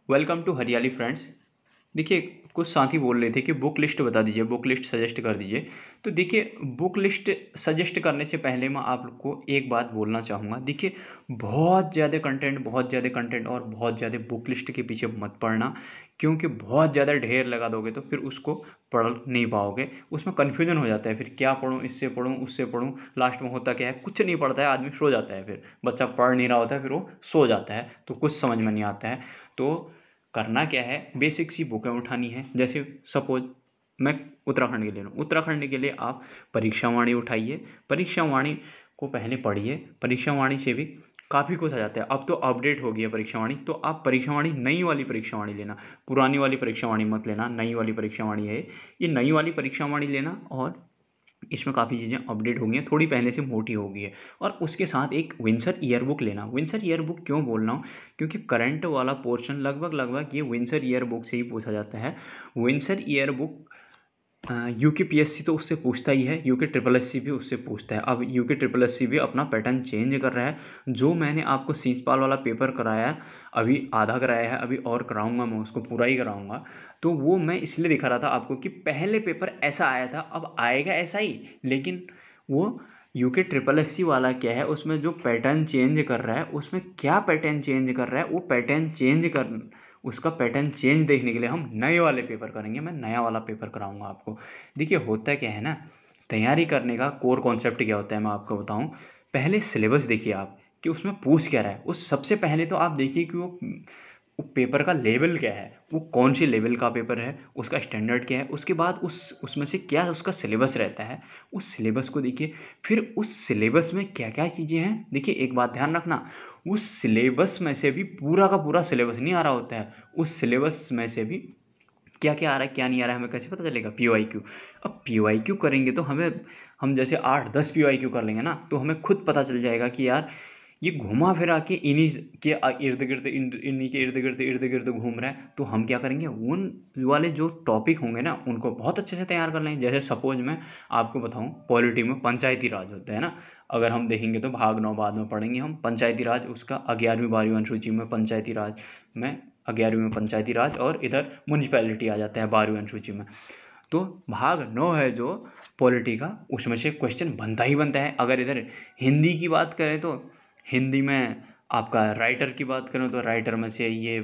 Welcome to हरियाली friends. देखिए, कुछ साथी बोल रहे थे कि बुक लिस्ट बता दीजिए, बुक लिस्ट सजेस्ट कर दीजिए। तो देखिए, बुक लिस्ट सजेस्ट करने से पहले मैं आप लोग को एक बात बोलना चाहूँगा। देखिए, बहुत ज़्यादा कंटेंट और बहुत ज़्यादा बुक लिस्ट के पीछे मत पड़ना, क्योंकि बहुत ज़्यादा ढेर लगा दोगे तो फिर उसको पढ़ नहीं पाओगे। उसमें कन्फ्यूजन हो जाता है, फिर क्या पढूँ, इससे पढूँ, उससे पढूँ। लास्ट में होता क्या है, कुछ नहीं पढ़ता है, आदमी सो जाता है। फिर बच्चा पढ़ नहीं रहा होता है, फिर वो सो जाता है, तो कुछ समझ में नहीं आता है। तो करना क्या है, बेसिक सी बुकें उठानी है। जैसे सपोज मैं उत्तराखंड के लिए लूँ, उत्तराखंड के लिए आप परीक्षा वाणी उठाइए। परीक्षा वाणी को पहले पढ़िए। परीक्षा वाणी से भी काफ़ी कुछ आ जाता है। अब तो अपडेट हो गई है परीक्षा वाणी, तो आप परीक्षा वाणी नई वाली परीक्षा वाणी लेना, पुरानी वाली परीक्षा वाणी मत लेना। नई वाली परीक्षा वाणी है ये, नई वाली परीक्षा वाणी लेना। और इसमें काफ़ी चीज़ें अपडेट हो गई हैं, थोड़ी पहले से मोटी हो गई है। और उसके साथ एक विंसर ईयर बुक लेना। विंसर ईयर बुक क्यों बोल रहा हूँ, क्योंकि करंट वाला पोर्शन लगभग ये विंसर ईयर बुक से ही पूछा जाता है। Windsor year book UK PSC तो उससे पूछता ही है, यूके ट्रिपल एससी भी उससे पूछता है। अब यूके ट्रिपल एससी भी अपना पैटर्न चेंज कर रहा है। जो मैंने आपको सींचपाल वाला पेपर कराया, अभी आधा कराया है, अभी और कराऊंगा, मैं उसको पूरा ही कराऊंगा। तो वो मैं इसलिए दिखा रहा था आपको कि पहले पेपर ऐसा आया था, अब आएगा ऐसा ही। लेकिन वो यूके ट्रिपल एससी वाला क्या है, उसमें जो पैटर्न चेंज कर रहा है, उसमें क्या पैटर्न चेंज कर रहा है, वो पैटर्न चेंज कर, उसका पैटर्न चेंज देखने के लिए हम नए वाले पेपर करेंगे। मैं नया वाला पेपर कराऊंगा आपको। देखिए, होता क्या है ना, तैयारी करने का कोर कॉन्सेप्ट क्या होता है मैं आपको बताऊं। पहले सिलेबस देखिए आप कि उसमें पूछ क्या रहा है। उस सबसे पहले तो आप देखिए कि वो पेपर का लेवल क्या है, वो कौन सी लेवल का पेपर है, उसका स्टैंडर्ड क्या है। उसके बाद उसमें से क्या उसका सिलेबस रहता है, उस सिलेबस को देखिए। फिर उस सिलेबस में क्या क्या चीज़ें हैं। देखिए, एक बात ध्यान रखना, उस सिलेबस में से भी पूरा का पूरा सिलेबस नहीं आ रहा होता है। उस सिलेबस में से भी क्या क्या आ रहा है, क्या नहीं आ रहा है, हमें कैसे पता चलेगा। पीवाईक्यू, अब पीवाईक्यू करेंगे तो हम जैसे 8-10 पीवाईक्यू कर लेंगे ना, तो हमें खुद पता चल जाएगा कि यार ये घुमा फिरा के इन्हीं के इर्द गिर्द, इन्हीं के इर्द गिर्द घूम रहा है। तो हम क्या करेंगे, उन वाले जो टॉपिक होंगे ना, उनको बहुत अच्छे से तैयार कर लेंगे। जैसे सपोज मैं आपको बताऊं, पॉलिटी में पंचायती राज होता है ना, अगर हम देखेंगे तो भाग 9 बाद में पढ़ेंगे हम पंचायती राज। उसका 11वीं 12वीं अनुसूची में पंचायती राज में, 11वीं में पंचायती राज, और इधर म्यूनिसिपैलिटी आ जाता है 12वीं अनुसूची में। तो भाग 9 है जो पॉलिटी का, उसमें से क्वेश्चन बनता ही बनता है। अगर इधर हिंदी की बात करें तो हिंदी में आपका राइटर की बात करें तो राइटर में से ये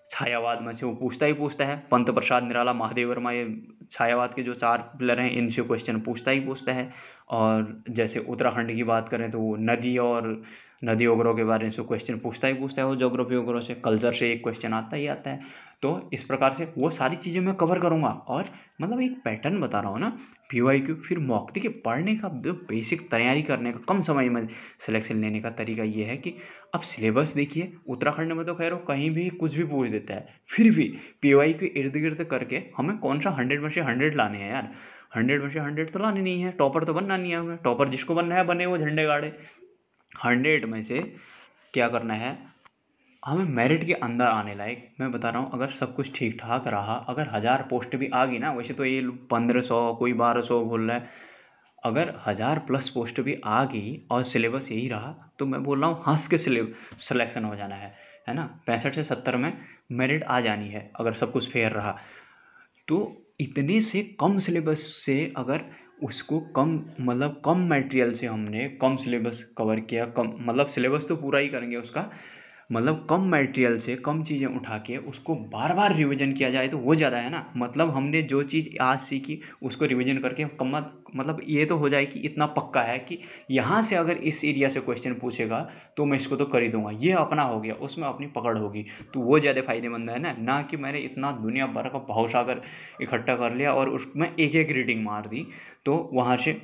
छायावाद में से वो पूछता ही पूछता है। पंत प्रसाद निराला, महादेव वर्मा, ये छायावाद के जो 4 पिलर हैं, इनसे क्वेश्चन पूछता ही पूछता है। और जैसे उत्तराखंड की बात करें तो वो नदी वगैरह के बारे में से क्वेश्चन पूछता ही पूछता है। वो ज्योग्राफी वगैरह से, कल्चर से एक क्वेश्चन आता ही आता है। तो इस प्रकार से वो सारी चीज़ें मैं कवर करूँगा। और मतलब एक पैटर्न बता रहा हूँ ना, पीवाईक्यू फिर मॉक। देखिए, पढ़ने का जो बेसिक तैयारी करने का, कम समय में सिलेक्शन लेने का तरीका ये है कि अब सिलेबस देखिए। उत्तराखंड में तो खैर वो कहीं भी कुछ भी पूछ देता है, फिर भी पीवाईक्यू इर्द गिर्द करके हमें कौन सा 100 में से 100 लाने हैं यार। 100 में से 100 तो लाने नहीं है, टॉपर तो बनना नहीं है हमें। टॉपर जिसको बनना है बने, वो झंडे गाड़े। 100 में से क्या करना है, हमें मेरिट के अंदर आने लायक। मैं बता रहा हूँ, अगर सब कुछ ठीक ठाक रहा, अगर 1000 पोस्ट भी आ गई ना, वैसे तो ये 1500, कोई 1200 बोल रहा है, अगर 1000+ पोस्ट भी आ गई और सिलेबस यही रहा, तो मैं बोल रहा हूँ हंस के सिलेक्शन हो जाना है ना। 65 से 70 में मेरिट आ जानी है, अगर सब कुछ फेयर रहा तो। इतने से कम सिलेबस से अगर उसको कम, मतलब कम मटेरियल से हमने कम सिलेबस कवर किया, कम मतलब सिलेबस तो पूरा ही करेंगे उसका, मतलब कम मटेरियल से कम चीज़ें उठा के उसको बार बार रिवीजन किया जाए तो वो ज़्यादा है ना। मतलब हमने जो चीज़ आज सीखी उसको रिवीजन करके कम, मतलब ये तो हो जाए कि इतना पक्का है कि यहाँ से अगर इस एरिया से क्वेश्चन पूछेगा तो मैं इसको तो कर ही दूंगा, ये अपना हो गया, उसमें अपनी पकड़ होगी। तो वो ज़्यादा फायदेमंद है ना कि मैंने इतना दुनिया भर का भावसागर इकट्ठा कर लिया और उसमें एक एक रीडिंग मार दी। तो वहाँ से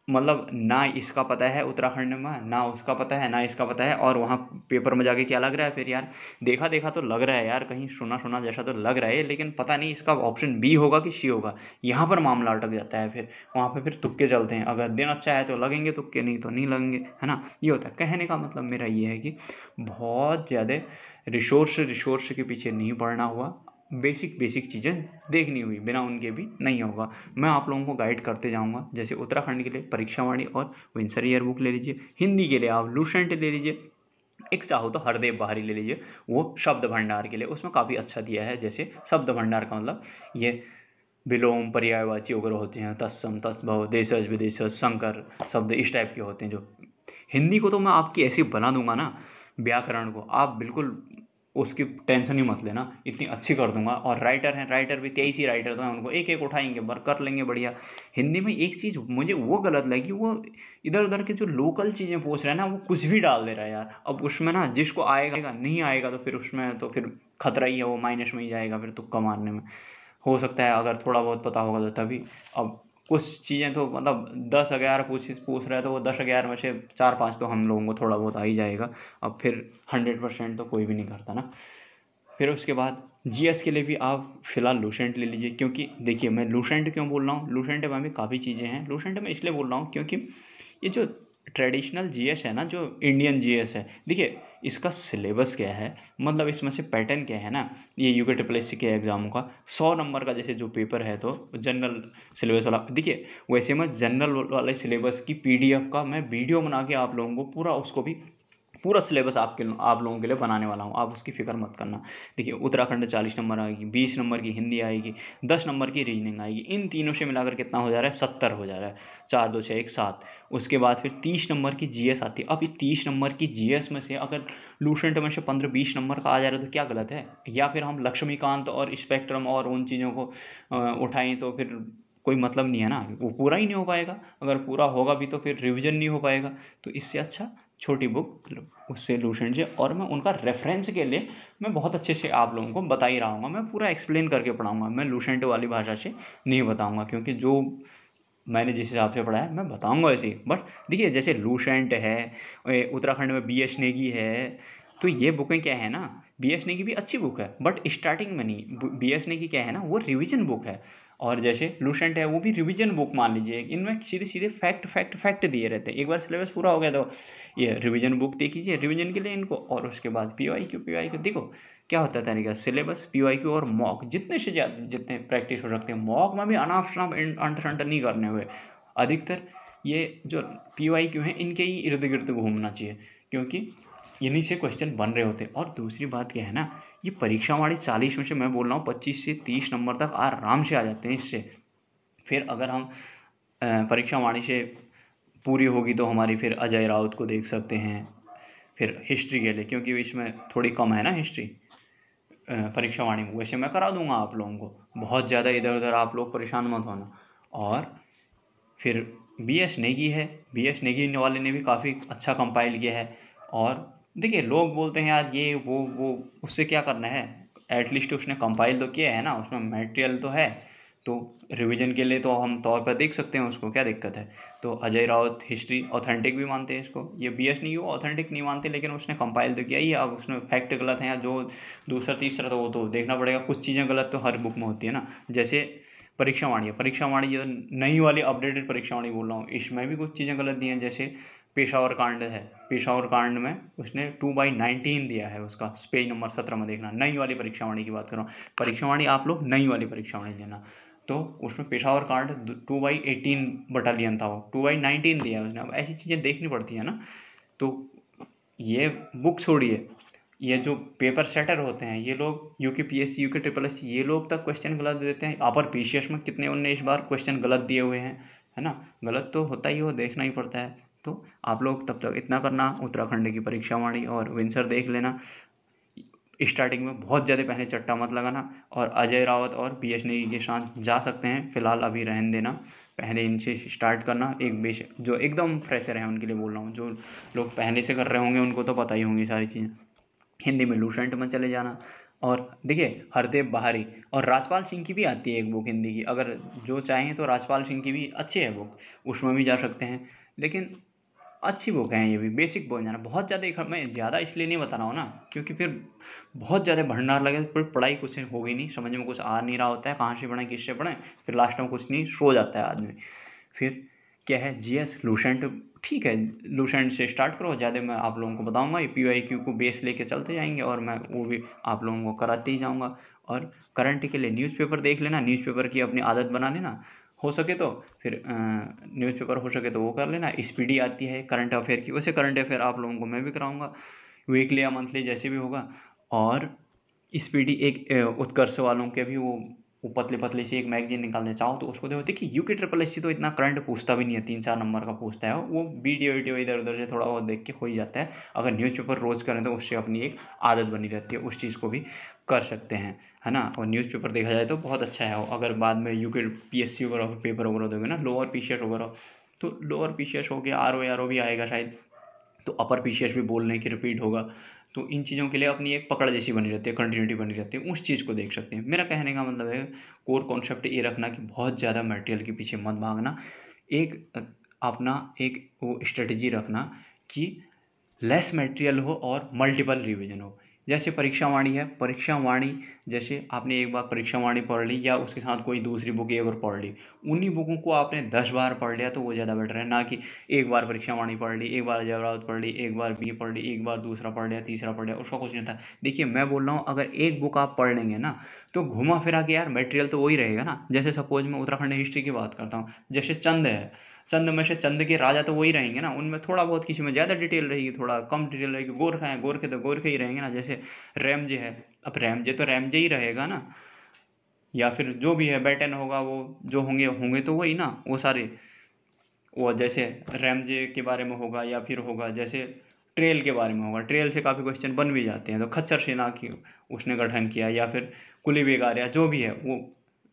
मतलब ना इसका पता है उत्तराखंड में, ना उसका पता है, ना इसका पता है, और वहाँ पेपर में जाके क्या लग रहा है फिर यार, देखा देखा तो लग रहा है यार, कहीं सुना सुना जैसा तो लग रहा है, लेकिन पता नहीं इसका ऑप्शन बी होगा कि सी होगा। यहाँ पर मामला अटक जाता है। फिर वहाँ पे फिर तुक्के चलते हैं, अगर दिन अच्छा है तो लगेंगे तुक्के, नहीं तो नहीं लगेंगे, है ना। ये होता है। कहने का मतलब मेरा ये है कि बहुत ज़्यादा रिसोर्स के पीछे नहीं पड़ना हुआ, बेसिक बेसिक चीज़ें देखनी हुई, बिना उनके भी नहीं होगा। मैं आप लोगों को गाइड करते जाऊंगा। जैसे उत्तराखंड के लिए परीक्षा वाणी और विंसर ईयर बुक ले लीजिए, हिंदी के लिए आप लूसेंट ले लीजिए, एक चाहो तो हरदेव बाहरी ले लीजिए, वो शब्द भंडार के लिए, उसमें काफ़ी अच्छा दिया है। जैसे शब्द भंडार का मतलब ये विलोम पर्यायवाची वगैरह होते हैं, तत्सम तत्भव देशज विदेशज संकर शब्द इस टाइप के होते हैं। जो हिंदी को तो मैं आपकी ऐसी बना दूंगा ना, व्याकरण को आप बिल्कुल उसकी टेंशन ही मत लेना, इतनी अच्छी कर दूंगा। और राइटर हैं, राइटर भी 23 ही राइटर तो हैं, उनको एक एक उठाएंगे, बर कर लेंगे बढ़िया। हिंदी में एक चीज़ मुझे वो गलत लगी, वो इधर उधर के जो लोकल चीज़ें पूछ रहे हैं ना, वो कुछ भी डाल दे रहा है यार। अब उसमें ना जिसको आएगा नहीं आएगा तो फिर उसमें तो फिर खतरा ही है, वो माइनस में ही जाएगा फिर तुक्का मारने में। हो सकता है अगर थोड़ा बहुत पता होगा तो तभी। अब कुछ चीज़ें तो मतलब 10-11 पूछ रहे हैं तो वो 10-11 में से 4-5 तो हम लोगों को थोड़ा बहुत आ ही जाएगा। अब फिर 100% तो कोई भी नहीं करता ना। फिर उसके बाद जीएस के लिए भी आप फिलहाल लूसेंट ले लीजिए, क्योंकि देखिए मैं लूसेंट क्यों बोल रहा हूँ, लूसेंट में भी काफ़ी चीज़ें हैं। लूसेंट में इसलिए बोल रहा हूँ क्योंकि ये जो ट्रेडिशनल जीएस है ना, जो इंडियन जीएस है, देखिए इसका सिलेबस क्या है, मतलब इसमें से पैटर्न क्या है ना, ये यूके ट्रिपल एस सी के एग्जामों का 100 नंबर का जैसे जो पेपर है तो जनरल सिलेबस वाला, देखिए वैसे मैं जनरल वाले सिलेबस की पीडीएफ का मैं वीडियो बना के आप लोगों को पूरा उसको भी पूरा सिलेबस आप लोगों के लिए बनाने वाला हूँ, आप उसकी फिक्र मत करना। देखिए उत्तराखंड 40 नंबर आएगी, 20 नंबर की हिंदी आएगी, 10 नंबर की रीजनिंग आएगी, इन तीनों से मिलाकर कितना हो जा रहा है, 70 हो जा रहा है, 4 2 6 1 7। उसके बाद फिर 30 नंबर की जीएस आती है। अब ये 30 नंबर की जीएस में से अगर लूसेंट में से 15-20 नंबर का आ जा रहा है तो क्या गलत है? या फिर हम लक्ष्मीकांत और स्पेक्ट्रम और उन चीज़ों को उठाएं तो फिर कोई मतलब नहीं है ना, वो पूरा ही नहीं हो पाएगा। अगर पूरा होगा भी तो फिर रिवीजन नहीं हो पाएगा। तो इससे अच्छा छोटी बुक उससे लूसेंट से, और मैं उनका रेफरेंस के लिए मैं बहुत अच्छे से आप लोगों को बता ही रहा हूँ, मैं पूरा एक्सप्लेन करके पढ़ाऊँगा, मैं लूसेंट वाली भाषा से नहीं बताऊँगा, क्योंकि जो मैंने जिस हिसाब से पढ़ा है मैं बताऊँगा ऐसे ही। बट देखिए जैसे लूसेंट है, उत्तराखंड में बी एस नेगी है, तो ये बुकें क्या है ना, बी एस नेगी भी अच्छी बुक है बट स्टार्टिंग में नहीं। बी एस नेगी क्या है ना, वो रिवीजन बुक है, और जैसे लूसेंट है वो भी रिवीजन बुक मान लीजिए। इनमें सीधे सीधे फैक्ट दिए रहते हैं। एक बार सिलेबस पूरा हो गया तो ये रिवीजन बुक देख लीजिए रिवीजन के लिए इनको, और उसके बाद पी वाई क्यू देखो क्या होता है तरीका। सिलेबस पी वाई क्यू और मॉक जितने से ज़्यादा जितने प्रैक्टिस हो सकते हैं, मॉक में भी अनाप शनाप अंट नहीं करने हुए। अधिकतर ये जो पी वाई क्यू हैं इनके ही इर्द गिर्द घूमना चाहिए, क्योंकि इन्हीं से क्वेश्चन बन रहे होते हैं। और दूसरी बात क्या है ना, ये परीक्षा वाली 40 में से मैं बोल रहा हूँ 25 से 30 नंबर तक आराम से आ जाते हैं इससे। फिर अगर हम परीक्षा वाणी से पूरी होगी तो हमारी फिर अजय राउत को देख सकते हैं। फिर हिस्ट्री के लिए, क्योंकि इसमें थोड़ी कम है ना हिस्ट्री परीक्षा वाणी में, वैसे मैं करा दूंगा आप लोगों को, बहुत ज़्यादा इधर उधर आप लोग परेशान मत होना। और फिर बी एस नेगी है, बी एस नेगी वाले ने भी काफ़ी अच्छा कंपाइल किया है। और देखिए लोग बोलते हैं यार ये वो उससे क्या करना है, एटलीस्ट उसने कंपाइल तो किया है ना, उसमें मटेरियल तो है, तो रिवीजन के लिए तो हम तौर पर देख सकते हैं उसको, क्या दिक्कत है। तो अजय राउत हिस्ट्री ऑथेंटिक भी मानते हैं इसको, ये बी एस नेगी वो ऑथेंटिक नहीं मानते, लेकिन उसने कंपाइल तो किया ही है। अब उसमें फैक्ट गलत हैं या जो दूसरा तीसरा तो वो तो देखना पड़ेगा, कुछ चीज़ें गलत तो हर बुक में होती है ना। जैसे परीक्षा वाणी है, परीक्षा वाणी जो नई वाली अपडेटेड परीक्षा वाणी बोल रहा हूँ, इसमें भी कुछ चीज़ें गलत दी हैं। जैसे पेशावर कांड है, पेशावर कांड में उसने 2/19 दिया है, उसका पेज नंबर 17 में देखना। नई वाली परीक्षा वाणी की बात कर रहा हूँ, परीक्षा वाणी आप लोग नई वाली परीक्षा वाणी लेना। तो उसमें पेशावर कांड 2/18 बटालियन था, वो 2/19 दिया है उसने। अब ऐसी चीज़ें देखनी पड़ती है ना। तो ये बुक छोड़िए, ये जो पेपर सेटर होते हैं ये लोग UK PSC UK triple S ये लोग तक क्वेश्चन गलत देते हैं। अपर पीसीएस में कितने उनने इस बार क्वेश्चन गलत दिए हुए हैं, है ना। गलत तो होता ही हो, देखना ही पड़ता है। तो आप लोग तब तक इतना करना, उत्तराखंड की परीक्षा वाणी और विंसर देख लेना। स्टार्टिंग में बहुत ज़्यादा पहले चट्टा मत लगाना, और अजय रावत और बी एस नेगी के साथ जा सकते हैं, फिलहाल अभी रहने देना। पहले इनसे स्टार्ट करना, एक बेस जो एकदम फ्रेशर है उनके लिए बोल रहा हूँ। जो लोग पहले से कर रहे होंगे उनको तो पता ही होंगी सारी चीज़ें। हिंदी में लूसेंट में चले जाना। और देखिए हरदेव बहारी और राजपाल सिंह की भी आती है एक बुक हिंदी की, अगर जो चाहें तो राजपाल सिंह की भी अच्छी है बुक, उसमें भी जा सकते हैं। लेकिन अच्छी बुक है ये भी, बेसिक बुक जाना बहुत ज़्यादा। मैं ज़्यादा इसलिए नहीं बता रहा हूँ ना, क्योंकि फिर बहुत ज़्यादा भंडार लगे तो फिर पढ़ाई कुछ होगी नहीं, समझ में कुछ आ नहीं रहा होता है, कहाँ से पढ़ें किससे पढ़ें, फिर लास्ट में कुछ नहीं, सो जाता है आदमी। फिर क्या है, जीएस लूसेंट ठीक है, लूसेंट से स्टार्ट करो। ज़्यादा मैं आप लोगों को बताऊंगा, ये पीवाईक्यू को बेस लेके चलते जाएंगे, और मैं वो भी आप लोगों को कराते ही जाऊंगा। और करंट के लिए न्यूज़पेपर देख लेना, न्यूज़पेपर की अपनी आदत बना लेना, हो सके तो फिर न्यूज़पेपर हो सके तो वो कर लेना। स्पीडी आती है करंट अफेयर की, वैसे करंट अफेयर आप लोगों को मैं भी कराऊंगा, वीकली या मंथली जैसे भी होगा। और स्पीडी एक उत्कर्ष वालों के भी वो पतले पतले से एक मैगजीन निकालना चाहो तो उसको देखो। देखिए यूके ट्रिपल एस सी तो इतना करंट पूछता भी नहीं है, 3-4 नंबर का पूछता है, वो वीडियो इधर उधर से थोड़ा बहुत देख के हो ही जाता है। अगर न्यूज़पेपर रोज़ करें तो उससे अपनी एक आदत बनी रहती है, उस चीज़ को भी कर सकते हैं, है ना। और न्यूज़पेपर देखा जाए तो बहुत अच्छा है। अगर बाद में यूके पीएससी वगैरह पेपर वगैरह दोगे ना, लोअर पीसीएस वगैरह, तो लोअर पीसीएस हो गया, आरओ भी आएगा शायद, तो अपर पीसीएस भी बोलने की रिपीट होगा। तो इन चीज़ों के लिए अपनी एक पकड़ जैसी बनी रहती है, कंटिन्यूटी बनी रहती है, उस चीज़ को देख सकते हैं। मेरा कहने का मतलब है कोर कॉन्सेप्ट ये रखना कि बहुत ज़्यादा मटेरियल के पीछे मत भागना। एक अपना एक वो स्ट्रेटजी रखना कि लेस मटेरियल हो और मल्टीपल रिवीजन हो। जैसे परीक्षा वाणी है, परीक्षा वाणी जैसे आपने एक बार परीक्षा वाणी पढ़ ली या उसके साथ कोई दूसरी बुक एक और पढ़ ली, उन्हीं बुकों को आपने 10 बार पढ़ लिया तो वो ज़्यादा बेटर है, ना कि एक बार परीक्षा वाणी पढ़ ली, एक बार अजय राउत पढ़ ली, एक बार बी पढ़ ली, एक बार दूसरा पढ़ लिया, तीसरा पढ़ लिया, उसका कुछ नहीं था। देखिए मैं बोल रहा हूँ अगर एक बुक आप पढ़ लेंगे ना तो घुमा फिरा के यार मटेरियल तो वही रहेगा ना। जैसे सपोज मैं उत्तराखंड हिस्ट्री की बात करता हूँ, जैसे चंद है, चंद में से चंद के राजा तो वही रहेंगे ना, उनमें थोड़ा बहुत किसी में ज़्यादा डिटेल रहेगी, थोड़ा कम डिटेल रहेगी। गोरखा है, गोरखे तो गोरखे ही रहेंगे ना। जैसे रैमजे है, अब रैमजे तो रैमजे ही रहेगा ना, या फिर जो भी है बैटन होगा, वो जो होंगे होंगे तो वही ना वो सारे। वो जैसे रैमजे के बारे में होगा या फिर होगा जैसे ट्रेल के बारे में होगा, ट्रेल से काफ़ी क्वेश्चन बन भी जाते हैं। तो खच्चर सेना की उसने गठन किया, या फिर कुली बेगार, या जो भी है वो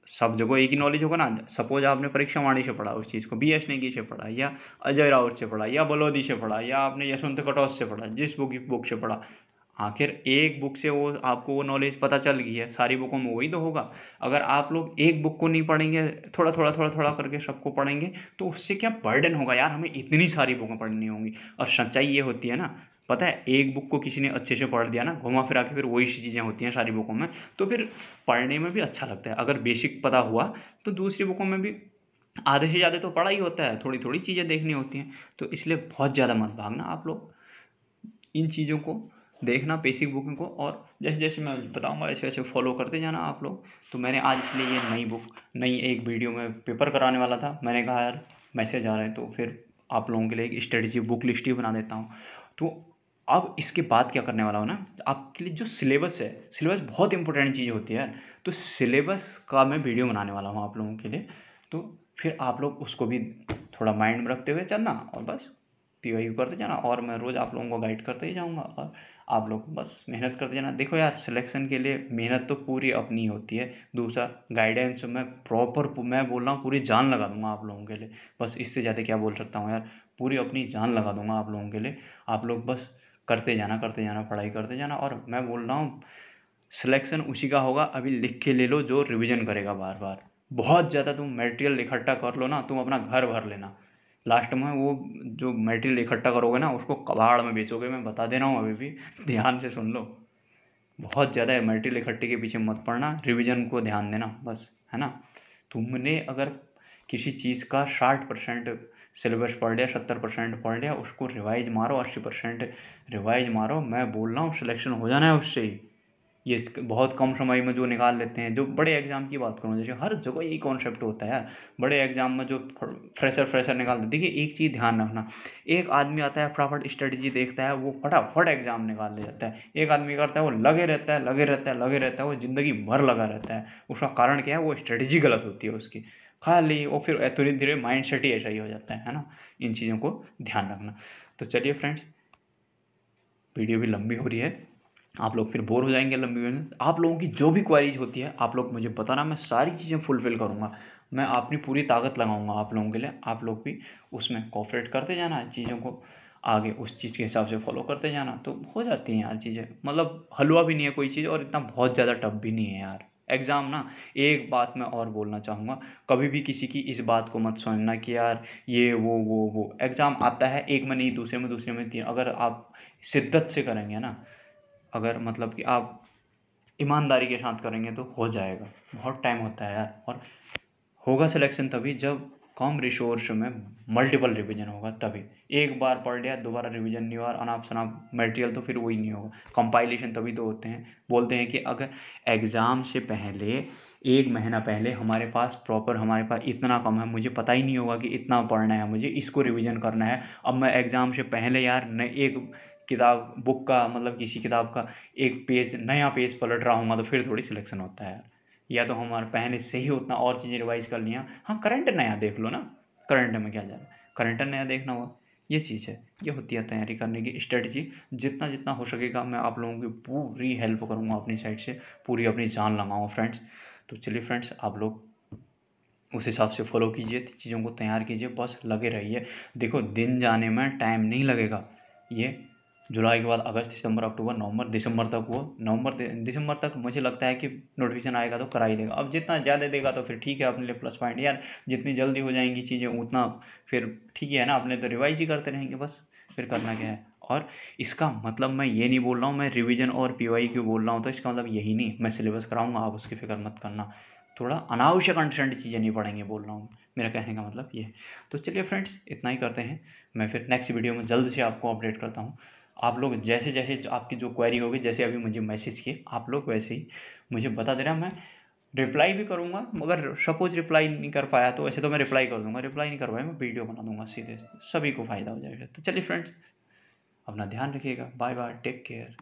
सब जगह एक ही नॉलेज होगा ना। सपोज आपने परीक्षा वाणी से पढ़ा उस चीज़ को, बी एस नेगी से पढ़ा, या अजय राउत से पढ़ा, या बलोदी से पढ़ा, या आपने यशवंत कटौज से पढ़ा, जिस बुक से पढ़ा, आखिर एक बुक से वो आपको वो नॉलेज पता चल गई है, सारी बुकों में वही तो होगा। अगर आप लोग एक बुक को नहीं पढ़ेंगे, थोड़ा थोड़ा थोड़ा थोड़ा करके सबको पढ़ेंगे, तो उससे क्या बर्डन होगा यार, हमें इतनी सारी बुकें पढ़नी होंगी। और सच्चाई ये होती है ना, पता है, एक बुक को किसी ने अच्छे से पढ़ दिया ना, घुमा फिरा के फिर वही चीज़ें होती हैं सारी बुकों में, तो फिर पढ़ने में भी अच्छा लगता है। अगर बेसिक पता हुआ तो दूसरी बुकों में भी आधे से ज़्यादा तो पढ़ा ही होता है, थोड़ी थोड़ी चीज़ें देखनी होती हैं। तो इसलिए बहुत ज़्यादा मत भागना आप लोग, इन चीज़ों को देखना, बेसिक बुकिंग को, और जैसे जैसे मैं बताऊंगा वैसे वैसे फॉलो करते जाना आप लोग। तो मैंने आज इसलिए ये नई बुक, नई एक वीडियो में पेपर कराने वाला था, मैंने कहा यार मैसेज आ रहे हैं तो फिर आप लोगों के लिए एक स्ट्रेटजी बुक लिस्ट ही बना देता हूँ। तो अब इसके बाद क्या करने वाला हूँ ना, आपके लिए जो सिलेबस है, सिलेबस बहुत इंपॉर्टेंट चीज़ होती है। तो सिलेबस का मैं वीडियो बनाने वाला हूँ आप लोगों के लिए। तो फिर आप लोग उसको भी थोड़ा माइंड में रखते हुए चलना, और बस पीवाईक्यू करते जाना, और मैं रोज़ आप लोगों को गाइड करते ही जाऊँगा, और आप लोग बस मेहनत करते जाना। देखो यार सिलेक्शन के लिए मेहनत तो पूरी अपनी होती है, दूसरा गाइडेंस मैं प्रॉपर, मैं बोल रहा हूँ पूरी जान लगा दूंगा आप लोगों के लिए। बस इससे ज़्यादा क्या बोल सकता हूँ यार, पूरी अपनी जान लगा दूंगा आप लोगों के लिए। आप लोग बस करते जाना, पढ़ाई करते जाना। और मैं बोल रहा हूँ सिलेक्शन उसी का होगा, अभी लिख के ले लो, जो रिवीजन करेगा बार बार। बहुत ज़्यादा तुम मटेरियल इकट्ठा कर लो ना, तुम अपना घर भर लेना, लास्ट में वो जो मटेरियल इकट्ठा करोगे ना उसको कबाड़ में बेचोगे, मैं बता दे रहा हूँ अभी भी, ध्यान से सुन लो। बहुत ज़्यादा मटेरियल इकट्ठे के पीछे मत पड़ना, रिवीजन को ध्यान देना बस, है ना। तुमने अगर किसी चीज़ का 60% सिलेबस पढ़ लिया, 70% पढ़ लिया, उसको रिवाइज मारो, 80% रिवाइज मारो। मैं बोल रहा हूँ सिलेक्शन हो जाना है उससे ही। ये बहुत कम समय में जो निकाल लेते हैं, जो बड़े एग्जाम की बात करूँ, जैसे हर जगह यही कॉन्सेप्ट होता है यार, बड़े एग्जाम में जो फ्रेशर निकाल देते। देखिए एक चीज़ ध्यान रखना, एक आदमी आता है फटाफट स्ट्रेटजी देखता है, वो फटाफट एग्जाम निकाल ले जाता है। एक आदमी करता है वो लगे रहता है, लगे रहता है, लगे रहता है, वो ज़िंदगी भर लगा रहता है। उसका कारण क्या है, वो स्ट्रेटजी गलत होती है उसकी खाली, वो फिर धीरे धीरे माइंड सेट ही ऐसा ही हो जाता है ना। इन चीज़ों को ध्यान रखना। तो चलिए फ्रेंड्स, वीडियो भी लंबी हो रही है, आप लोग फिर बोर हो जाएंगे लंबी वीडियो में। आप लोगों की जो भी क्वारीज होती है आप लोग मुझे बताना, मैं सारी चीज़ें फुलफ़िल करूँगा, मैं अपनी पूरी ताकत लगाऊंगा आप लोगों के लिए। आप लोग भी उसमें कोऑपरेट करते जाना, चीज़ों को आगे उस चीज़ के हिसाब से फॉलो करते जाना, तो हो जाती हैं यार चीज़ें। मतलब हलवा भी नहीं है कोई चीज़, और इतना बहुत ज़्यादा टफ भी नहीं है यार एग्ज़ाम ना। एक बात मैं और बोलना चाहूँगा, कभी भी किसी की इस बात को मत समझना कि यार ये वो एग्ज़ाम आता है एक में नहीं, दूसरे में, दूसरे में तीन। अगर आप शिद्दत से करेंगे ना, अगर मतलब कि आप ईमानदारी के साथ करेंगे तो हो जाएगा। बहुत टाइम होता है यार, और होगा सिलेक्शन तभी जब कम रिसोर्स में मल्टीपल रिवीजन होगा तभी। एक बार पढ़ लिया दोबारा रिवीजन नहीं हुआ, अनाप शनाप मटेरियल, तो फिर वही नहीं होगा। कंपाइलेशन तभी तो होते हैं, बोलते हैं कि अगर एग्ज़ाम से पहले 1 महीना पहले हमारे पास प्रॉपर, हमारे पास इतना कम है, मुझे पता ही नहीं होगा कि इतना पढ़ना है, मुझे इसको रिवीजन करना है। अब मैं एग्ज़ाम से पहले यार न एक किताब बुक का मतलब किसी किताब का एक पेज नया पेज पलट रहा हूँ तो फिर थोड़ी सिलेक्शन होता है यार। या तो हमारे पहले से ही उतना और चीज़ें रिवाइज कर लिया। हाँ, करंट नया देख लो ना, करंट में क्या जा रहा है, करंट नया देखना हुआ, ये चीज़ है। ये होती है तैयारी करने की स्ट्रेटजी। जितना जितना हो सकेगा मैं आप लोगों की पूरी हेल्प करूँगा अपनी साइड से, पूरी अपनी जान लगाऊँगा फ्रेंड्स। तो चलिए फ्रेंड्स, आप लोग उस हिसाब से फॉलो कीजिए, चीज़ों को तैयार कीजिए, बस लगे रहिए। देखो दिन जाने में टाइम नहीं लगेगा। ये जुलाई के बाद अगस्त, सितंबर, अक्टूबर, नवंबर, दिसंबर तक, वो दिसंबर तक मुझे लगता है कि नोटिफिकेशन आएगा तो करा ही देगा। अब जितना ज़्यादा देगा तो फिर ठीक है, अपने लिए प्लस पॉइंट यार। जितनी जल्दी हो जाएंगी चीज़ें उतना फिर ठीक ही है ना, अपने तो रिवाइज ही करते रहेंगे बस, फिर करना क्या है। और इसका मतलब मैं ये नहीं बोल रहा हूँ मैं रिवीजन और पीवाई क्यों बोल रहा हूँ, तो इसका मतलब यही नहीं मैं सिलेबस कराऊंगा, आप उसकी फिक्र मत करना। थोड़ा अनावश्यक अनसेंट चीज़ें नहीं पढ़ेंगे बोल रहा हूँ, मेरा कहने का मतलब ये है। तो चलिए फ्रेंड्स, इतना ही करते हैं। मैं फिर नेक्स्ट वीडियो में जल्द से आपको अपडेट करता हूँ। आप लोग जैसे जैसे आपकी जो क्वेरी होगी, जैसे अभी मुझे मैसेज किए आप लोग, वैसे ही मुझे बता देना। मैं रिप्लाई भी करूँगा, मगर सपोज रिप्लाई नहीं कर पाया तो वैसे तो मैं रिप्लाई कर दूँगा, रिप्लाई नहीं कर पाया मैं वीडियो बना दूँगा सीधे, सभी को फ़ायदा हो जाएगा। तो चलिए फ्रेंड्स, अपना ध्यान रखिएगा, बाय बाय, टेक केयर।